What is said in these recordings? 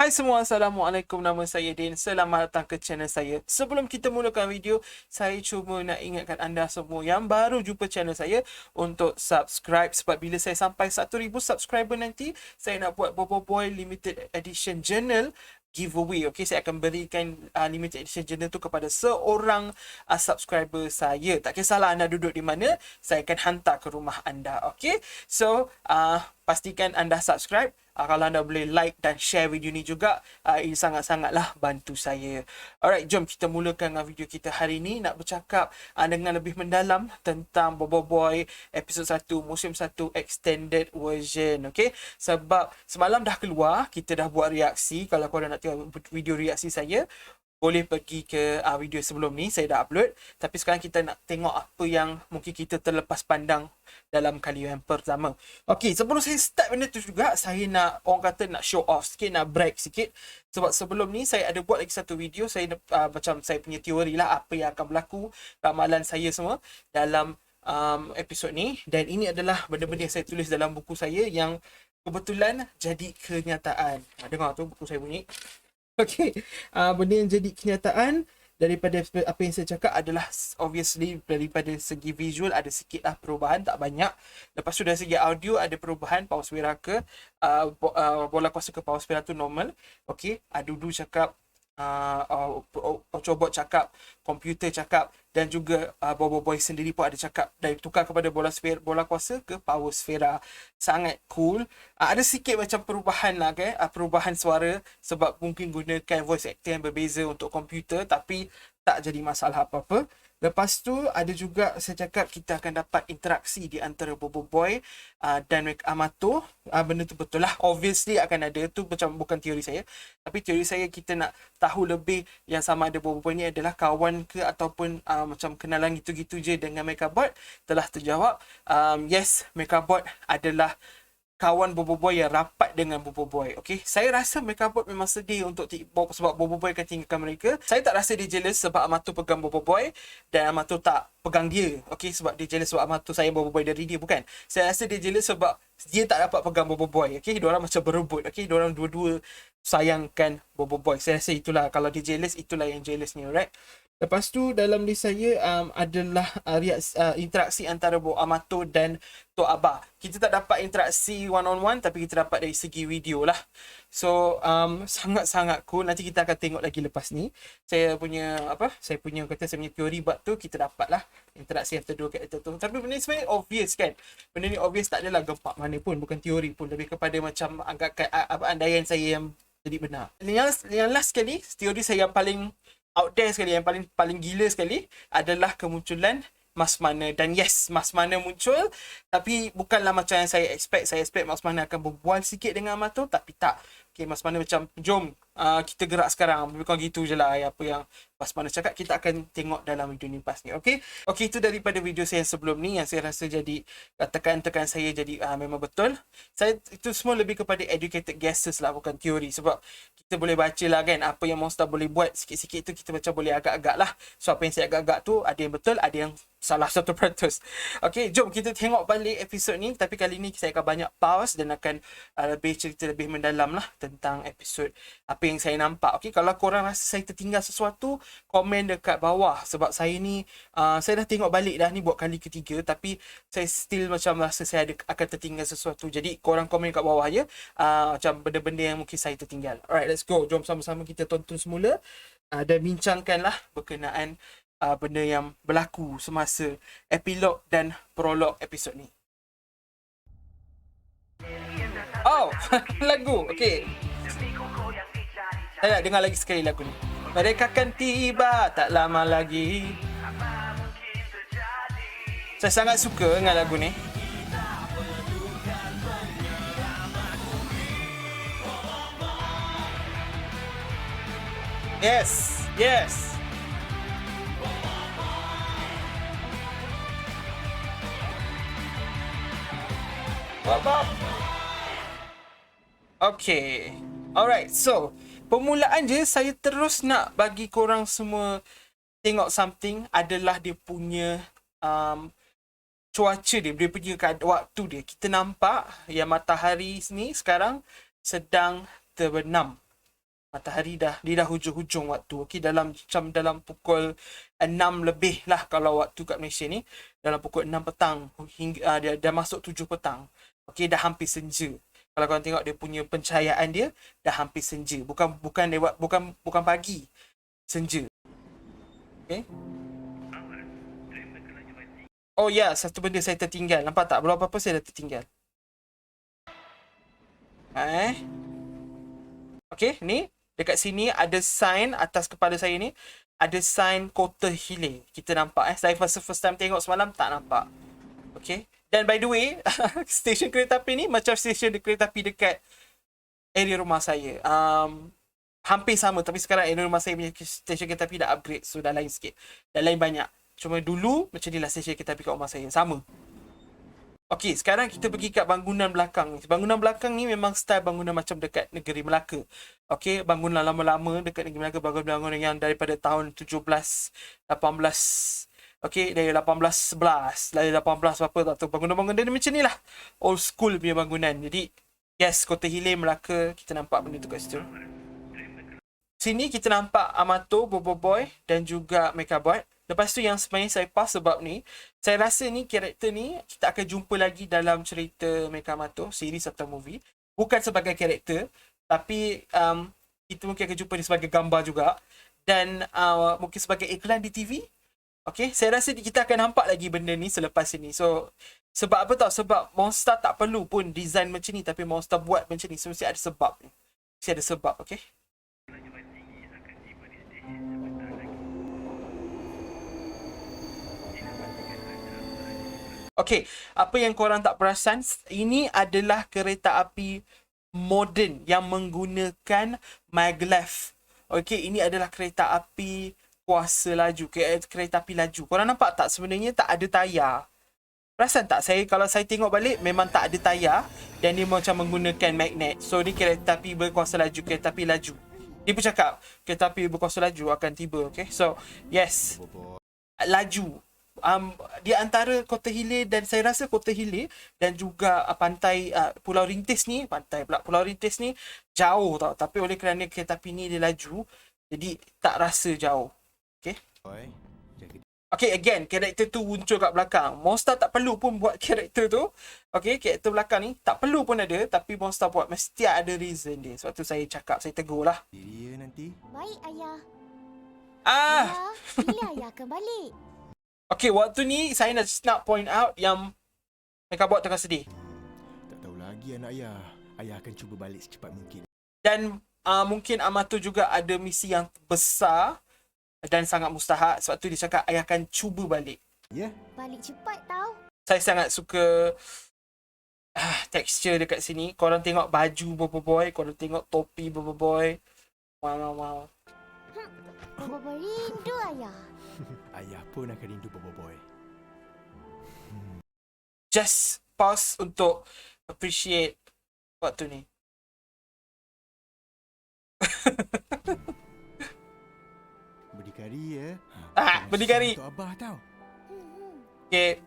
Hai semua, Assalamualaikum. Nama saya Din. Selamat datang ke channel saya. Sebelum kita mulakan video, saya cuma nak ingatkan anda semua yang baru jumpa channel saya untuk subscribe, sebab bila saya sampai 1000 subscriber nanti, saya nak buat Bobo Boy Limited Edition Journal giveaway. Okay, saya akan berikan limited edition journal tu kepada seorang subscriber saya. Tak kisahlah anda duduk di mana, saya akan hantar ke rumah anda. Okay, so pastikan anda subscribe. Kalau anda boleh like dan share video ni juga, ini sangat-sangatlah bantu saya. Alright, jom kita mulakan video kita hari ni. Nak bercakap dengan lebih mendalam tentang Bobo Boy episod 1 musim 1 extended version. Okay, sebab semalam dah keluar, kita dah buat reaksi. Kalau korang nak tengok video reaksi saya, boleh pergi ke video sebelum ni, saya dah upload. Tapi sekarang kita nak tengok apa yang mungkin kita terlepas pandang dalam kali yang pertama. Okay, sebelum saya start benda tu juga, saya nak, orang kata nak show off sikit, nak brag sikit. Sebab sebelum ni saya ada buat lagi satu video, saya macam saya punya teori lah apa yang akan berlaku, ramalan saya semua dalam episod ni. Dan ini adalah benda-benda yang saya tulis dalam buku saya yang kebetulan jadi kenyataan. Dengar tu buku saya bunyi. Okay, benda yang jadi kenyataan daripada apa yang saya cakap adalah obviously daripada segi visual ada sikit lah perubahan, tak banyak. Lepas tu dari segi audio ada perubahan, paus Vera ke bola kuasa ke paus Vera tu normal. Okay, Dudu cakap, Ocobot cakap, komputer cakap, dan juga Bobo Boy sendiri pun ada cakap, dari tukar kepada bola kuasa ke power sfera. Sangat cool. Ada sikit macam perubahan lah kan, perubahan suara sebab mungkin gunakan voice actor yang berbeza untuk komputer, tapi tak jadi masalah apa-apa. Lepas tu ada juga saya cakap kita akan dapat interaksi di antara Bobo Boy dan Amato. Benda tu betul lah. Obviously akan ada. Tu macam bukan teori saya. Tapi teori saya kita nak tahu lebih yang sama ada Bobo Boy ni adalah kawan ke ataupun macam kenalan gitu-gitu je dengan Mechabot. Telah terjawab. Yes, Mechabot adalah kawan Bobo Boy yang rapat dengan Bobo Boy. Okay, saya rasa Mechabot memang sedih untuk sebab Bobo Boy akan tinggalkan mereka. Saya tak rasa dia jealous sebab Amato pegang Bobo Boy dan Amato tak pegang dia. Okay, sebab dia jealous sebab Amato sayang Bobo Boy dari dia, bukan. Saya rasa dia jealous sebab dia tak dapat pegang Bobo Boy. Okay, diorang macam berebut. Okay, diorang dua-dua sayangkan Bobo Boy. Saya rasa itulah, kalau dia jealous, itulah yang jealousnya, right? Lepas tu dalam list saya adalah interaksi antara Amato dan Tok Abah. Kita tak dapat interaksi one on one, tapi kita dapat dari segi video lah. So sangat-sangat cool. Nanti kita akan tengok lagi lepas ni. Saya punya saya punya teori buat tu, kita dapat lah interaksi antara dua karakter tu. Tapi benda ni sebenarnya obvious kan. Benda ni obvious, tak adalah gempak mana pun, bukan teori pun, lebih kepada macam agak andaian saya yang jadi benar. Yang last sekali, teori saya yang paling out there sekali, yang paling gila sekali adalah kemunculan Mas Mana. Dan yes, Mas Mana muncul, tapi bukanlah macam yang saya expect. Saya expect Mas Mana akan berbual sikit dengan Amato, tapi tak. Okay, Mas Mana macam, jom kita gerak sekarang. Bukan gitu je lah apa yang Mas Mana cakap. Kita akan tengok dalam video ni pas ni. Okay, itu daripada video saya yang sebelum ni, yang saya rasa jadi tekan-tekan saya jadi memang betul. Saya itu semua lebih kepada educated guesses lah, bukan teori. Sebab kita boleh baca lah kan, apa yang Monster boleh buat sikit-sikit tu kita macam boleh agak-agak lah. So apa yang saya agak-agak tu, ada yang betul, ada yang salah 100%. Okay, jom kita tengok balik episod ni. Tapi kali ni saya akan banyak pause dan akan lebih cerita lebih mendalam lah tentang episod apa yang saya nampak. Okay, kalau korang rasa saya tertinggal sesuatu, komen dekat bawah. Sebab saya ni saya dah tengok balik dah ni buat kali ketiga, tapi saya still macam rasa saya akan tertinggal sesuatu. Jadi korang komen kat bawah je macam benda-benda yang mungkin saya tertinggal. Alright, let's go. Jom sama-sama kita tonton semula dan bincangkanlah berkenaan benda yang berlaku semasa epilog dan prolog episod ni. Oh, lagu. Okay, saya nak dengar lagi sekali lagu ni. Mereka akan tiba tak lama lagi. Saya sangat suka dengan lagu ni. Yes, yes. Okay, alright. So permulaan je saya terus nak bagi korang semua tengok something adalah dia punya cuaca dia punya waktu dia. Kita nampak yang matahari ni sekarang sedang terbenam. Matahari dah hujung-hujung waktu. Okey, dalam pukul 6 lebih lah kalau waktu kat Malaysia ni. Dalam pukul 6 petang hingga dia dah masuk 7 petang. Okey, dah hampir senja. Kalau korang tengok dia punya pencahayaan dia dah hampir senja. Bukan pagi. Senja. Okey. Oh ya, satu benda saya tertinggal. Nampak tak? Belum apa-apa saya dah tertinggal. Okey, ni dekat sini ada sign atas kepala saya ni. Ada sign Kota Hilir. Kita nampak Saya first time tengok semalam tak nampak. Okey. Dan by the way, stesen kereta api ni macam stesen kereta api dekat area rumah saya. Hampir sama, tapi sekarang area rumah saya punya stesen kereta api dah upgrade. So dah lain sikit. Dah lain banyak. Cuma dulu macam ni lah stesen kereta api kat rumah saya. Sama. Okey, sekarang kita pergi kat bangunan belakang. Bangunan belakang ni memang style bangunan macam dekat negeri Melaka. Okey, bangunan lama-lama dekat negeri Melaka, bangunan yang daripada tahun 17, 18. Okey, dari 1811, dari 18 berapa tak tahu. Bangunan-bangunan dia macam ni lah. Old school punya bangunan. Jadi, yes, Kota Hilir, Melaka, kita nampak benda tu kat situ. Sini kita nampak Amato, Bobo Boy dan juga Mechabot. Lepas tu yang sebenarnya saya pas sebab ni, saya rasa ni karakter ni kita akan jumpa lagi dalam cerita Mecha Amato, series atau movie. Bukan sebagai karakter, tapi kita mungkin akan jumpa dia sebagai gambar juga. Dan mungkin sebagai iklan di TV. Okay, saya rasa kita akan nampak lagi benda ni selepas ini. So, sebab apa tau? Sebab Monster tak perlu pun design macam ni, tapi Monster buat macam ni. So, mesti ada sebab ni. Mesti ada sebab, okay? Okay, apa yang korang tak perasan, ini adalah kereta api moden yang menggunakan maglev. Okay, ini adalah kereta api kuasa laju, kereta api laju. Korang nampak tak sebenarnya tak ada tayar? Perasan tak? Kalau saya tengok balik memang tak ada tayar dan dia macam menggunakan magnet. So ni kereta api berkuasa laju, kereta api laju. Dia bercakap kereta api berkuasa laju akan tiba. Okay, so yes, laju. Di antara Kota Hilir dan saya rasa Kota Hilir dan juga pantai Pulau Rintis ni, Pulau Rintis ni jauh tau, tapi oleh kerana kereta api ni dia laju, jadi tak rasa jauh. Okay. Okay, again, karakter tu muncul kat belakang. Monster tak perlu pun buat karakter tu. Okay, karakter belakang ni tak perlu pun ada, tapi Monster buat mesti ada reason dia. Sebab tu saya cakap, saya tegur lah. Dia nanti. Baik, Ayah. Ah! Ayah, bila Ayah akan balik? Okay, waktu ni saya nak point out yang Mechabot tengah sedih. Tak tahu lagi anak ayah. Ayah akan cuba balik secepat mungkin. Dan mungkin Amato juga ada misi yang besar dan sangat mustahak. Sebab tu dia cakap ayah akan cuba balik. Ya? Yeah. Balik cepat tau. Saya sangat suka tekstur dekat sini. Korang tengok baju Bobo Boy, korang tengok topi Bobo Boy. Wow. Bobo rindu Ayah. Ayah pun akan rindu Bobo Boy. Just pause untuk appreciate waktu ni. Berdikari ya. Berdikari. Untuk Abah tau. Okay.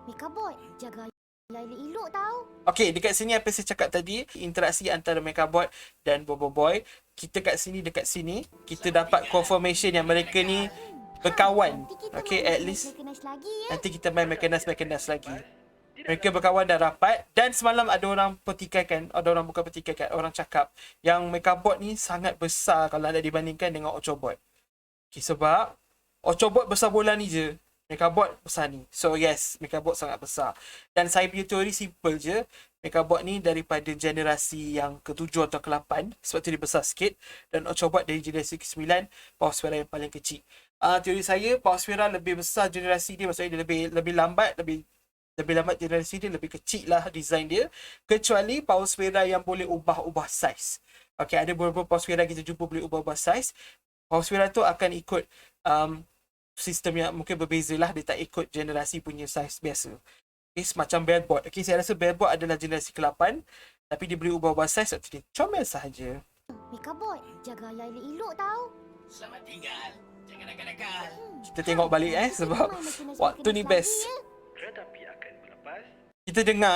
Mechabot, jaga Ayah elok tau. Okay, dekat sini apa saya cakap tadi, interaksi antara Mechabot dan Bobo Boy. Kita dekat sini, kita dapat confirmation yang mereka ni berkawan. Okay, at least nanti kita main Mechanized lagi. Mereka berkawan dah rapat. Dan semalam ada orang petikaikan, orang cakap yang Mechabot ni sangat besar kalau nak dibandingkan dengan Ochobot. Okay, sebab Ochobot besar bola ni je, Mechabot besar ni. So yes, Mechabot sangat besar. Dan saya punya teori simple je. Mechabot ni daripada generasi yang ke-7 atau ke-8. Sebab tu dia besar sikit. Dan Ochobot dari generasi ke-9. Power Sphera yang paling kecil. Teori saya, Power Sphera lebih besar generasi dia. Maksudnya dia lebih lambat. Lebih lambat generasi dia. Lebih kecil lah design dia. Kecuali Power Sphera yang boleh ubah-ubah saiz. Okay, ada beberapa Power Sphera kita jumpa boleh ubah-ubah saiz. Power Sphera tu akan ikut sistem yang mungkin berbeza lah. Dia tak ikut generasi punya saiz biasa. Okay, semacam Bellbot. Okay, saya rasa Bellbot adalah generasi ke-8. Tapi dia boleh ubah-ubah saiz waktu dia comel sahaja. Mechabot, jaga Ayah elok tau. Selamat tinggal. Jangan nakal-nakal. Kita tengok balik sebab waktu ni best. Kereta api akan melepas. Kita dengar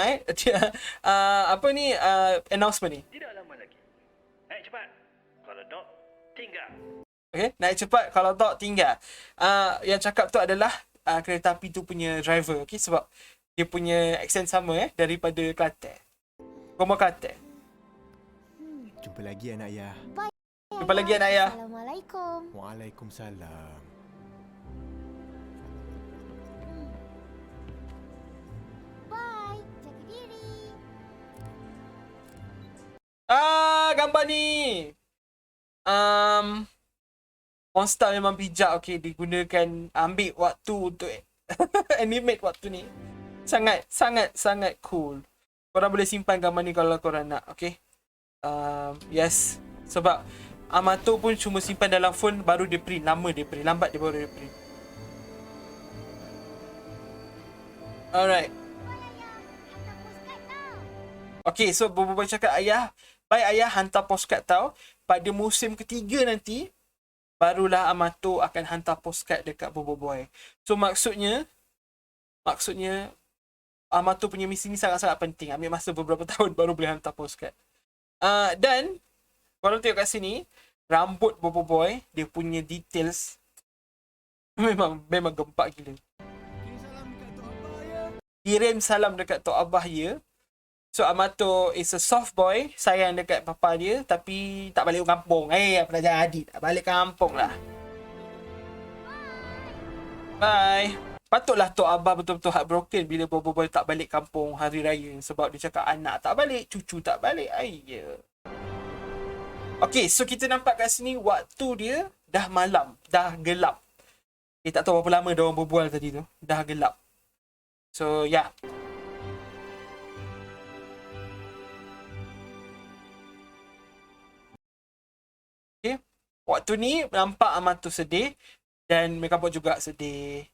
announcement ni. Tidak lama lagi. Cepat. Kalau dok, tinggal. Okay, naik cepat, kalau tak tinggal. Yang cakap tu adalah kereta api tu punya driver, okay, sebab dia punya aksen sama daripada Kelantan. Koma Kelantan. Jumpa lagi anak ayah. Jumpa lagi anak ayah. Assalamualaikum. Waalaikumsalam. Bye. Jaga diri. Gambar ni. Monster memang bijak, okay, digunakan, ambil waktu untuk animate waktu ni. Sangat cool. Korang boleh simpan gambar ni kalau korang nak, okay. Yes. Sebab Amato pun cuma simpan dalam phone, baru dia print. Lama dia print, lambat dia baru dia print. Alright. Okay, so Bobo Boy cakap ayah, baik ayah hantar postcard tau. Pada musim ketiga nanti, barulah Amato akan hantar postcard dekat Bobo Boy. So maksudnya Amato punya misi ni sangat-sangat penting. Ambil masa beberapa tahun baru boleh hantar postcard. Dan korang tengok kat sini, rambut Bobo Boy, dia punya details memang gempak gila. Kirim salam dekat Tok Abah ya. So Amato is a soft boy, sayang dekat papa dia, tapi tak balik kampung. Apa dah jadi, tak balik kampung lah. Bye. Patutlah Tok Abah betul-betul heartbroken bila Bobo Boy tak balik kampung hari raya, sebab dia cakap anak tak balik, cucu tak balik. Okay, so kita nampak kat sini waktu dia dah malam, dah gelap. Tak tahu berapa lama dia orang berbual tadi tu. Dah gelap. So, yeah. Okay. Waktu ni nampak Amato sedih dan Megabot juga sedih.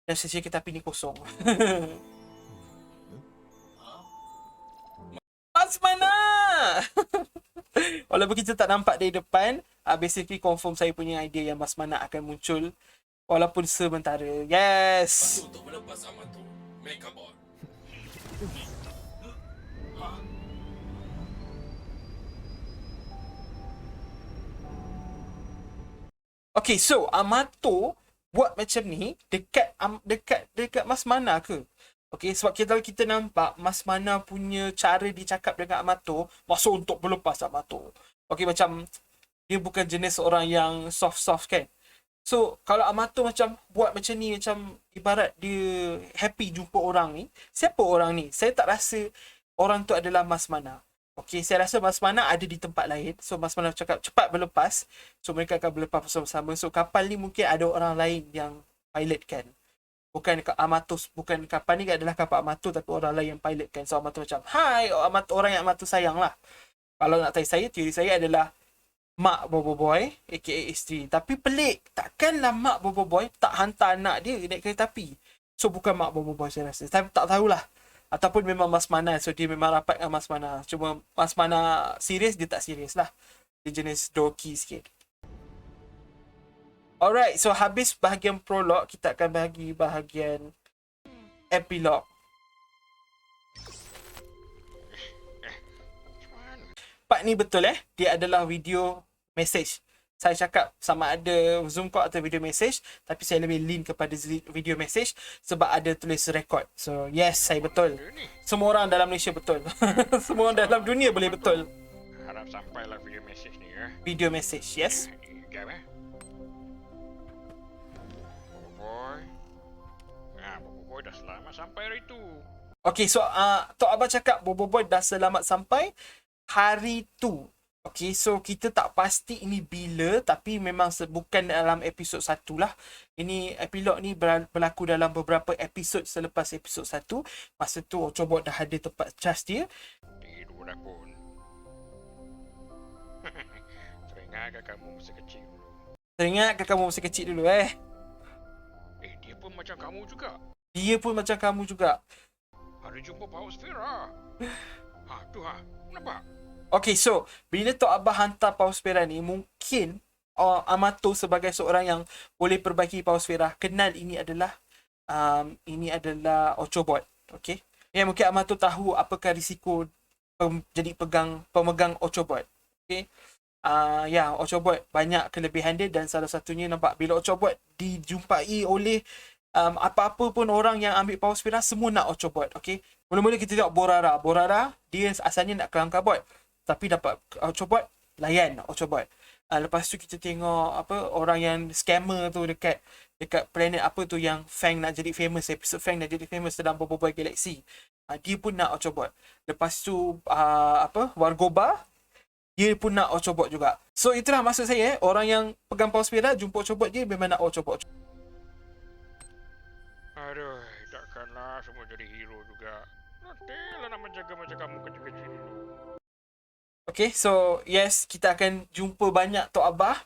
Dan sesi kita api ni kosong. Mas mana? Walaupun kita tak nampak dari depan, basically confirm saya punya idea yang Mas Mana akan muncul walaupun sementara. Yes. Untuk melepas Amato, Megabot. Okay, so Amato buat macam ni dekat Mas Mana ke? Okay, sebab kita nampak Mas Mana punya cara dia cakap dengan Amato, masuk untuk melepas Amato. Okay, macam dia bukan jenis orang yang soft-soft kan. So, kalau Amato macam buat macam ni, macam ibarat dia happy jumpa orang ni. Siapa orang ni? Saya tak rasa orang tu adalah Mas Mana. Okay, saya rasa Mas Mana ada di tempat lain. So, Mas Mana cakap cepat berlepas. So, mereka akan berlepas bersama-sama. So, kapal ni mungkin ada orang lain yang pilot kan. Bukan Amato, bukan kapal ni adalah kapal Amato, tapi orang lain yang pilot kan. So, Amato macam, hai, Amato, orang yang Amato sayang lah. Kalau nak tanya saya, teori saya adalah mak Bobo Boy, aka isteri. Tapi pelik, takkanlah mak Bobo Boy tak hantar anak dia naik kereta api. So, bukan mak Bobo Boy saya rasa. Tapi tak tahulah. Ataupun memang Mas Mana, so dia memang rapat dengan Mas Mana. Cuma Mas Mana serius, dia tak serius lah. Dia jenis dorky sikit. Alright, so habis bahagian prolog, kita akan bagi bahagian epilog. Part ni betul dia adalah video message. Saya cakap sama ada Zoom call atau video message, tapi saya lebih lean kepada video message sebab ada tulis record. So yes, saya betul. Semua orang dalam Malaysia betul. Semua orang dalam dunia boleh betul. Harap sampailah video message ni ya. Video message, yes. Bobo Boy. Bobo Boy dah selamat sampai hari tu. Okay, so Tok Abah cakap Bobo Boy dah selamat sampai hari tu. Okay, so kita tak pasti ini bila, tapi memang bukan dalam episod 1 lah. Ini epilog ni berlaku dalam beberapa episod selepas episod 1. Masa tu Ochobot dah ada tempat charge dia. Tidur dah pun. Teringatkah kamu masa kecil dulu? Teringatkah kamu masa kecil dulu Dia pun macam kamu juga. Dia pun macam kamu juga. Ada jumpa Power Sphera. Tu nampak? Okay, so bila Tok Abah hantar Power Sphera ni, mungkin Amato sebagai seorang yang boleh perbaiki Power Sphera kenal ini adalah Ochobot. Okay, mungkin Amato tahu apakah risiko jadi pemegang Ochobot. Okay, Ya, Ochobot banyak kelebihan dia, dan salah satunya nampak bila Ochobot dijumpai oleh apa-apa pun orang yang ambil power sphere, semua nak Ochobot. Okay, mula-mula kita tengok Borara dia asalnya nak kelangkar bot, tapi dapat Ochobot, layan Ochobot. Lepas tu kita tengok orang yang scammer tu dekat planet apa tu yang Fang nak jadi famous, episode Fang nak jadi famous dalam Bobo Boy Galaxy. Dia pun nak Ochobot. Lepas tu Wargoba, dia pun nak Ochobot juga. So itulah maksud saya, orang yang pegang power sphere jumpa Ochobot, dia memang nak Ochobot. Aduh, takkanlah semua jadi hero juga. Nantilah nak menjaga macam kamu kecil-kecil dulu. Okay, so yes, kita akan jumpa banyak Tok Abah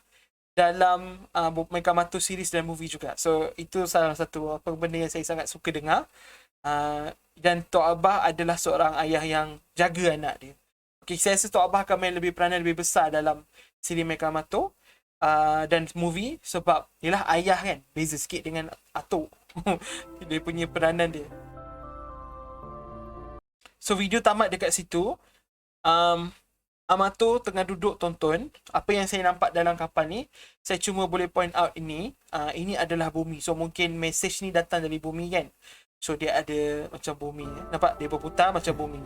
dalam Megamato series dan movie juga. So itu salah satu benda yang saya sangat suka dengar. Dan Tok Abah adalah seorang ayah yang jaga anak dia. Okay, saya rasa Tok Abah akan main peranan lebih besar dalam siri Megamato dan movie, sebab yelah ayah kan, beza sikit dengan atuk. Dia punya peranan dia. So video tamat dekat situ. Amato tengah duduk tonton. Apa yang saya nampak dalam kapal ni, saya cuma boleh point out ini adalah bumi. So mungkin message ni datang dari bumi kan. So dia ada macam bumi. Nampak dia berputar macam bumi.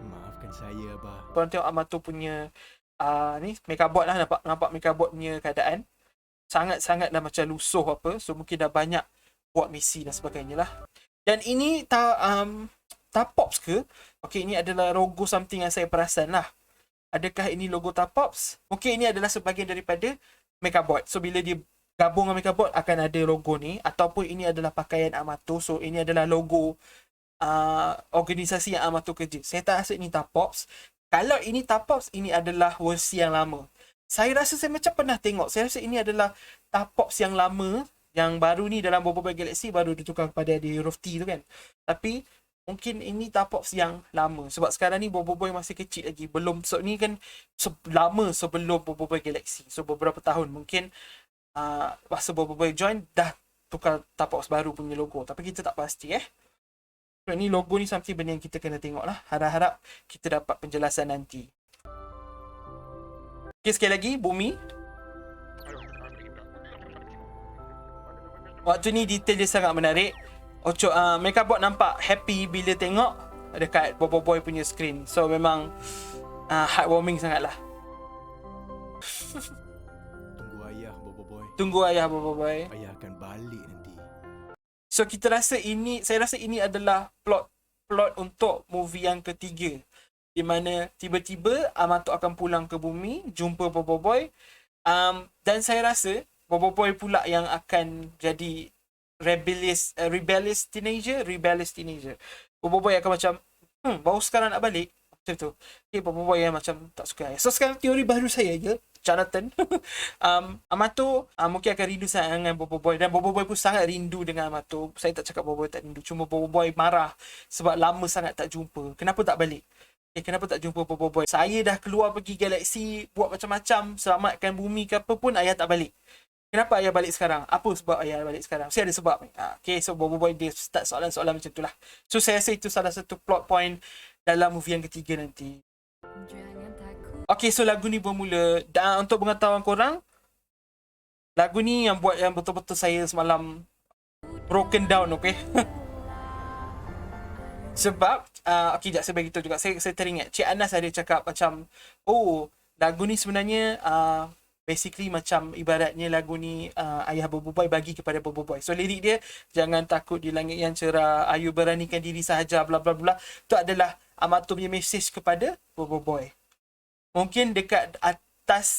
Maafkan saya, Abah. Korang tengok Amato punya ni Megabot lah, nampak Megabot punya keadaan sangat-sangatlah macam lusuh apa. So mungkin dah banyak buat misi dan sebagainya lah. Dan ini Tapops ke? Okay, ini adalah logo something yang saya perasan lah. Adakah ini logo Tapops? Mungkin ini adalah sebahagian daripada Megabot. So bila dia gabung dengan Megabot akan ada logo ni, ataupun ini adalah pakaian Amato. So ini adalah logo organisasi yang Amato kerja. Saya tak rasa ini Tapops. Kalau ini Tapops, ini adalah versi yang lama. Saya rasa saya macam pernah tengok. Saya rasa ini adalah Tapops yang lama. Yang baru ni dalam Bobo Boy Galaxy baru ditukar kepada The Hero of Tea tu kan. Tapi mungkin ini Tapops yang lama. Sebab sekarang ni Bobo Boy masih kecil lagi. Belum, so ni kan lama sebelum Bobo Boy Galaxy. So beberapa tahun. Mungkin masa Bobo Boy join dah tukar Tapops baru punya logo. Tapi kita tak pasti So ni logo ni something benda yang kita kena tengok lah. Harap-harap kita dapat penjelasan nanti. Okay, sekali lagi bumi. Waktu ni detail dia sangat menarik. Megabot nampak happy bila tengok dekat Bobo Boy punya screen. So memang heartwarming sangat lah. Tunggu ayah, Bobo Boy. Tunggu ayah Bobo Boy. Ayah akan balik nanti. So saya rasa ini adalah plot untuk movie yang ketiga, di mana tiba-tiba Amato akan pulang ke bumi, jumpa Bobo Boy. Dan saya rasa Bobo Boy pula yang akan jadi rebellious teenager. Bobo Boy akan macam baru sekarang nak balik macam tu. Okay, Bobo Boy yang macam tak suka. So sekarang teori baru saya je, Jonathan. Amato mungkin akan rindu sangat dengan Bobo Boy, dan Bobo Boy pun sangat rindu dengan Amato. Saya tak cakap Bobo Boy tak rindu, cuma Bobo Boy marah sebab lama sangat tak jumpa. Kenapa tak balik? Kenapa tak jumpa Bobo Boy? Saya dah keluar pergi galaksi, buat macam-macam, selamatkan bumi ke apa pun, ayah tak balik. Kenapa ayah balik sekarang? Apa sebab ayah balik sekarang? Saya ada sebab. Okay, so Bobo Boy dia start soalan-soalan macam tu lah. So saya rasa itu salah satu plot point dalam movie yang ketiga nanti. Okay, so lagu ni bermula. Dan untuk pengetahuan korang, lagu ni yang buat yang betul-betul saya semalam broken down, okay? Sebab, okay, sekejap saya beritahu juga. Saya teringat, Cik Anas ada cakap macam, lagu ni sebenarnya basically macam ibaratnya lagu ni ayah Bobo Boy bagi kepada Bobo Boy. So lirik dia, jangan takut di langit yang cerah, ayu beranikan diri sahaja, bla bla bla. Itu adalah Amato punya message kepada Bobo Boy. Mungkin dekat atas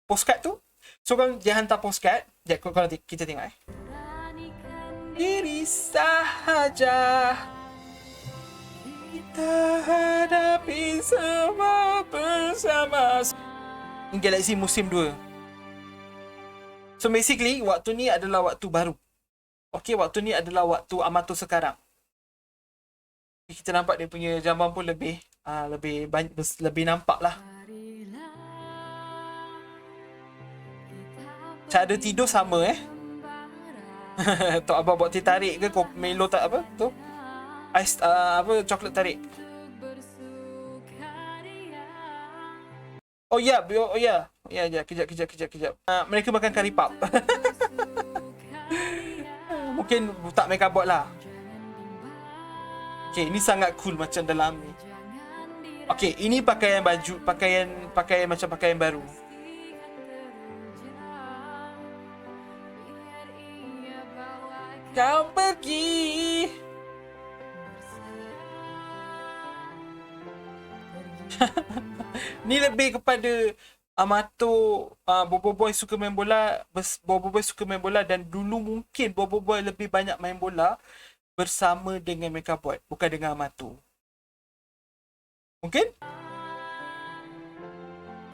postcard tu. So kalau dia hantar postcard, kalau kita tengok diri sahaja, kita hadapi semua bersama. Galaxy musim 2. So basically waktu ni adalah waktu baru. Okay, waktu ni adalah waktu Amato sekarang. Kita nampak dia punya jamban pun lebih nampak lah. Cara tidur sama Tok Abah buat teh tarik ke Melo tak apa tu? Ais coklat tarik. Oh ya, oh ya. Ya, kejap. Mereka makan curry puff. Mungkin tak Megabot lah. Okay, ini sangat cool macam dalam ni. Okay, ini pakaian baju, pakaian macam pakaian baru. Kau pergi. Ni lebih kepada Amato, Bobo Boy suka main bola, Bobo Boy suka main bola, dan dulu mungkin Bobo Boy lebih banyak main bola bersama dengan Megabot, bukan dengan Amato. Mungkin?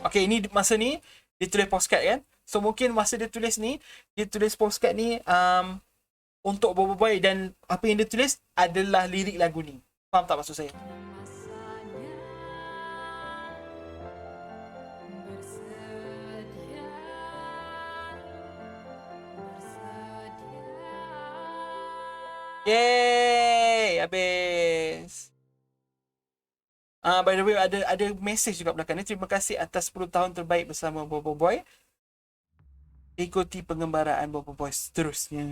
Okay, ini masa ni dia tulis postcard kan. So mungkin masa dia tulis ni, dia tulis postcard ni untuk Bobo Boy, dan apa yang dia tulis adalah lirik lagu ni. Faham tak maksud saya? Yeay, habis. By the way, ada message juga belakang ni. Terima kasih atas 10 tahun terbaik bersama Bobo Boy. Ikuti pengembaraan Bobo Boy seterusnya.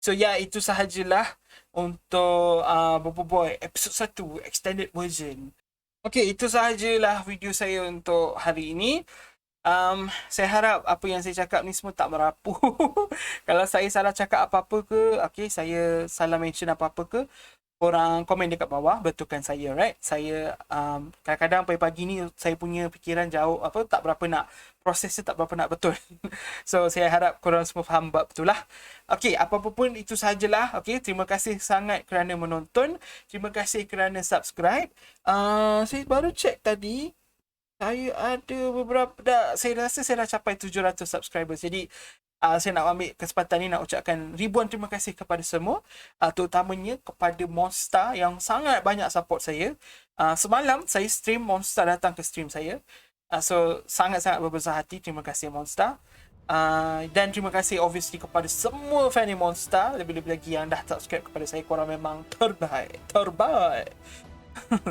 So ya, itu sahajalah untuk Bobo Boy episod 1 extended version. Okay, itu sahajalah video saya untuk hari ini. Saya harap apa yang saya cakap ni semua tak merapu. Kalau saya salah cakap apa-apa ke, okay, saya salah mention apa-apa ke, korang komen dekat bawah, betulkan saya, right? Saya kadang-kadang pagi-pagi ni saya punya fikiran jauh, tak berapa nak, prosesnya tak berapa nak betul. So saya harap korang semua faham bab betul lah. Okay, apa-apa pun itu sahajalah. Okay, terima kasih sangat kerana menonton. Terima kasih kerana subscribe. Saya baru check tadi, saya ada beberapa saya rasa saya dah capai 700 subscribers. Jadi saya nak ambil kesempatan ni nak ucapkan ribuan terima kasih kepada semua, terutamanya kepada Monster yang sangat banyak support saya. Semalam saya stream, Monster datang ke stream saya. So sangat-sangat berbesar hati. Terima kasih Monster. Dan terima kasih obviously kepada semua fan Monster, lebih-lebih lagi yang dah subscribe kepada saya. Korang memang terbaik.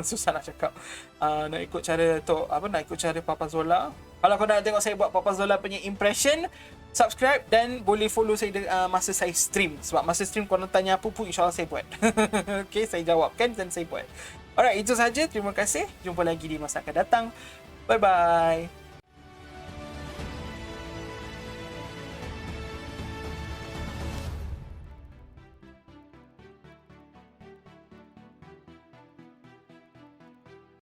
Susah nak cakap. Nak ikut cara tu, nak ikut cara Papa Zola. Kalau kau nak tengok saya buat Papa Zola punya impression, subscribe dan boleh follow saya masa saya stream. Sebab masa stream korang tanya apa pun, insyaAllah saya buat. Okay, saya jawabkan dan saya buat. Alright, itu sahaja. Terima kasih. Jumpa lagi di masa akan datang. Bye-bye.